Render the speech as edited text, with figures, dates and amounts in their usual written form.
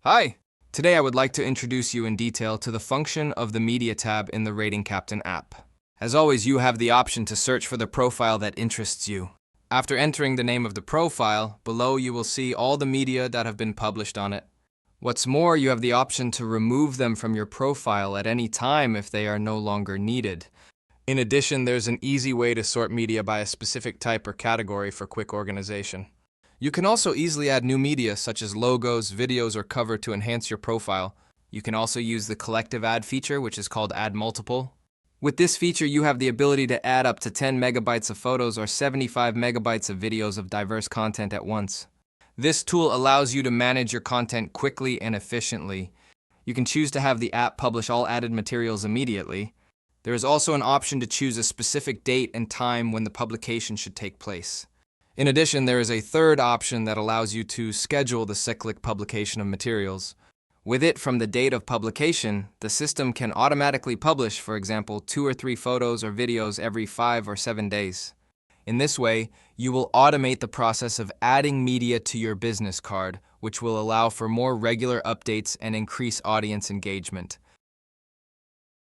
Hi! Today I would like to introduce you in detail to the function of the Media tab in the Rating Captain app. As always, you have the option to search for the profile that interests you. After entering the name of the profile, below you will see all the media that have been published on it. What's more, you have the option to remove them from your profile at any time if they are no longer needed. In addition, there's an easy way to sort media by a specific type or category for quick organization. You can also easily add new media such as logos, videos, or cover to enhance your profile. You can also use the collective add feature, which is called Add Multiple. With this feature, you have the ability to add up to 10 megabytes of photos or 75 megabytes of videos of diverse content at once. This tool allows you to manage your content quickly and efficiently. You can choose to have the app publish all added materials immediately. There is also an option to choose a specific date and time when the publication should take place. In addition, there is a third option that allows you to schedule the cyclic publication of materials. With it, from the date of publication, the system can automatically publish, for example, 2 or 3 photos or videos every 5 or 7 days. In this way, you will automate the process of adding media to your business card, which will allow for more regular updates and increase audience engagement.